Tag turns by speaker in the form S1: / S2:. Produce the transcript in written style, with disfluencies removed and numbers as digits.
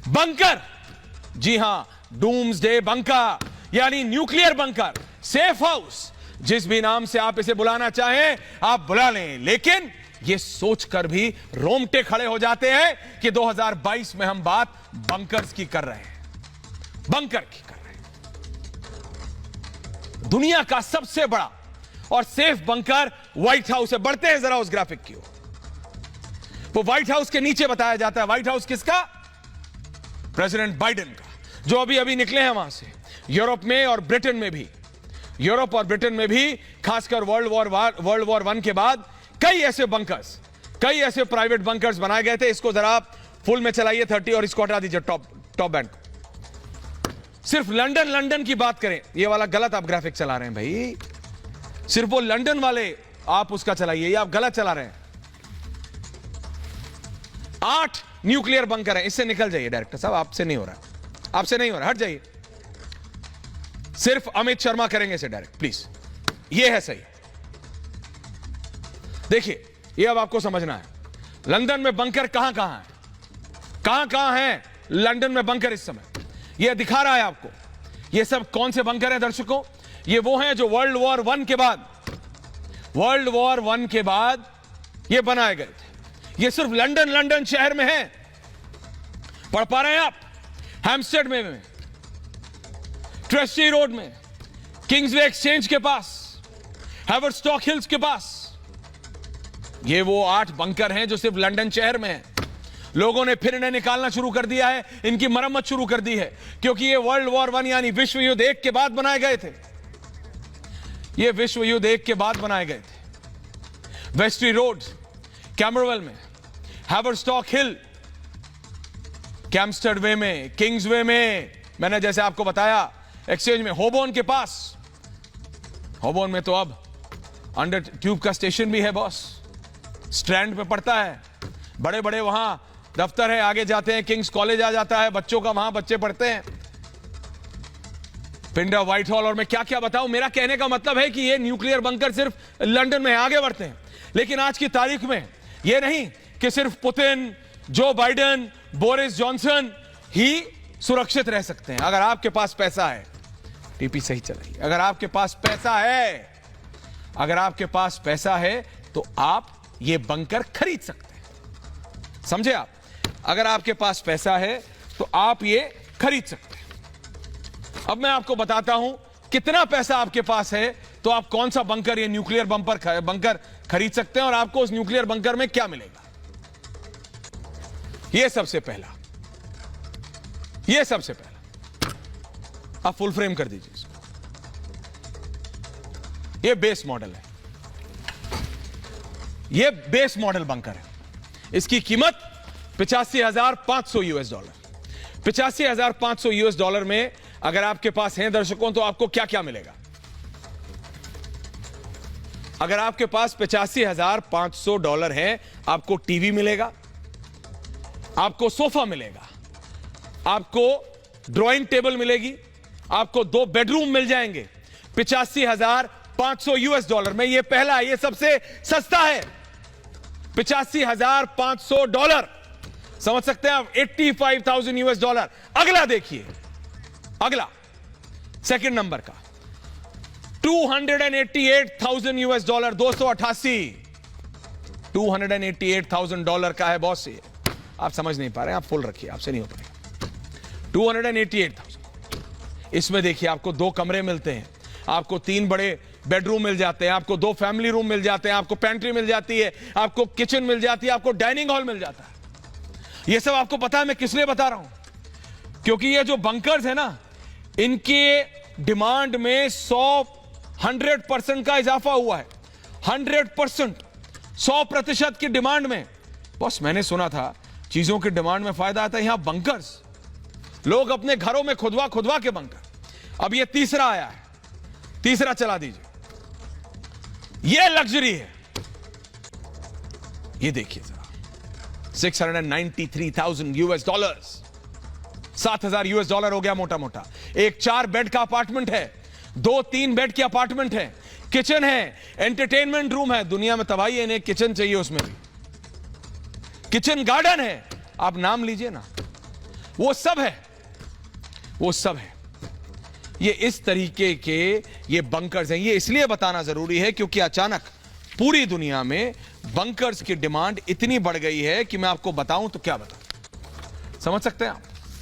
S1: Bunker, जी हां, doomsday bunker यानी nuclear bunker, safe house, जिस भी नाम से आप इसे बुलाना चाहें आप बुला लें, लेकिन यह सोचकर भी रोंगटे खड़े हो जाते हैं कि 2022 में हम बात बंकर्स की कर रहे हैं, बंकर की कर रहे हैं। दुनिया का सबसे बड़ा और सेफ बंकर व्हाइट हाउस है। बढ़ते हैं जरा उस ग्राफिक की ओर। वो व्हाइट हाउस के नीचे बताया जाता है। व्हाइट हाउस किसका? प्रेसिडेंट बाइडेन का, जो अभी अभी निकले हैं वहां से। यूरोप में और ब्रिटेन में भी, यूरोप और ब्रिटेन में भी, खासकर वर्ल्ड वॉर 1 के बाद कई ऐसे बंकर्स, कई ऐसे प्राइवेट बंकर्स बनाए गए थे। इसको जरा फुल में चलाइए 30 और इसको हटा दीजिए टॉप बैंड को। सिर्फ लंदन की बात करें, ये वाला गलत आप ग्राफिक चला रहे हैं भाई, सिर्फ वो लंदन वाले आप उसका चलाइए, ये आप गलत चला रहे हैं। 8 न्यूक्लियर बंकर है। इससे निकल जाइए डायरेक्टर साहब, आपसे नहीं हो रहा, आपसे नहीं हो रहा, हट जाइए। सिर्फ अमित शर्मा करेंगे इसे डायरेक्ट, प्लीज। ये है सही। देखिए, ये अब आपको समझना है लंदन में बंकर कहां कहां है, कहां कहां है लंदन में बंकर इस समय। ये दिखा रहा है आपको। ये सब कौन से बंकर हैं दर्शकों? ये वो हैं जो वर्ल्ड वॉर 1 के बाद ये बनाए गए थे। ये सिर्फ लंदन शहर में है। पढ़ पा रहे हैं आप? हैम्पस्टेड में, ट्रेस्टी रोड में, किंग्सवे एक्सचेंज के पास, हैवर्स्टॉक हिल्स के पास। ये वो 8 बंकर हैं जो सिर्फ लंदन शहर में हैं। लोगों ने फिर इन्हें निकालना शुरू कर दिया है, इनकी मरम्मत शुरू कर दी है, क्योंकि ये वर्ल्ड वॉर 1 यानी विश्व युद्ध 1 के बाद बनाए गए थे। ये विश्व युद्ध 1 के बाद बनाए गए थे। वेस्ट्री रोड, कैमरवेल में, हैवर्स्टॉक हिल, कैम्पस्टेड वे में, किंग्सवे में, मैंने जैसे आपको बताया एक्सचेंज में, होबोर्न के पास। होबोर्न में तो अब अंडर ट्यूब का स्टेशन भी है बॉस, स्ट्रैंड पे पड़ता है, बड़े बड़े वहां दफ्तर है। आगे जाते हैं किंग्स कॉलेज आ जाता है बच्चों का, वहां बच्चे पढ़ते हैं। पिंडा, व्हाइट हॉल, और मैं क्या क्या बताऊं। मेरा कहने का मतलब है कि ये न्यूक्लियर बंकर सिर्फ लंदन में है। आगे बढ़ते हैं। लेकिन आज की तारीख में यह नहीं कि सिर्फ Putin, Joe Biden, Boris Johnson ही सुरक्षित रह सकते हैं। अगर आपके पास पैसा है, टीपी सही चलाइए, अगर आपके पास पैसा है, अगर आपके पास पैसा है तो आप ये बंकर खरीद सकते हैं। समझे आप? अगर आपके पास पैसा है तो आप ये खरीद सकते हैं। अब मैं आपको बताता हूं कितना पैसा आपके पास है तो आप कौन सा बंकर, ये न्यूक्लियर बंकर खरीद सकते हैं और आपको उस न्यूक्लियर बंकर में क्या मिलेगा। ये सबसे पहला, आप फुल फ्रेम कर दीजिए इसको। ये बेस मॉडल है, ये बेस मॉडल बंकर है। इसकी कीमत $85,500। $85,500 में अगर आपके पास हैं दर्शकों तो आपको क्या क्या मिलेगा? अगर आपके पास $85,500 है, आपको टीवी मिलेगा, आपको सोफा मिलेगा, आपको ड्राइंग टेबल मिलेगी, आपको 2 बेडरूम मिल जाएंगे $85,500 में। ये पहला है, ये सबसे सस्ता है, $85,500। समझ सकते हैं आप? $85,000। अगला देखिए, अगला सेकंड नंबर का $288,000, 288, $288,000 का है बॉस। ये आप समझ नहीं पा रहे हैं, आप फुल रखिए, आपसे नहीं हो पाएगा। 288,000। इसमें देखिए आपको 2 कमरे मिलते हैं, आपको 3 बड़े बेडरूम मिल जाते हैं, आपको 2 फैमिली रूम मिल जाते हैं, आपको पेंट्री मिल जाती है, आपको किचन मिल जाती है, आपको डाइनिंग हॉल मिल जाता है। यह सब आपको पता है मैं किस लिए बता रहा हूं? क्योंकि ये जो बंकर्स है ना, इनके डिमांड में 100% का इजाफा हुआ है। 100%, 100% की डिमांड में। बॉस मैंने सुना था चीजों की डिमांड में फायदा आता है, यहां बंकर्स, लोग अपने घरों में खुदवा के बंकर। अब ये तीसरा आया है, तीसरा चला दीजिए। ये लग्जरी है, ये देखिए जरा, $693,000, $7,000 हो गया मोटा मोटा। एक 4 बेड का अपार्टमेंट है, 2-3 बेड की अपार्टमेंट है, किचन है, एंटरटेनमेंट रूम है। दुनिया में तबाही है, इन्हें किचन चाहिए, उसमें भी किचन गार्डन है। आप नाम लीजिए ना, वो सब है, वो सब है। ये इस तरीके के ये बंकर्स हैं। ये इसलिए बताना जरूरी है क्योंकि अचानक पूरी दुनिया में बंकर्स की डिमांड इतनी बढ़ गई है कि मैं आपको बताऊं तो क्या बताऊं। समझ सकते हैं आप?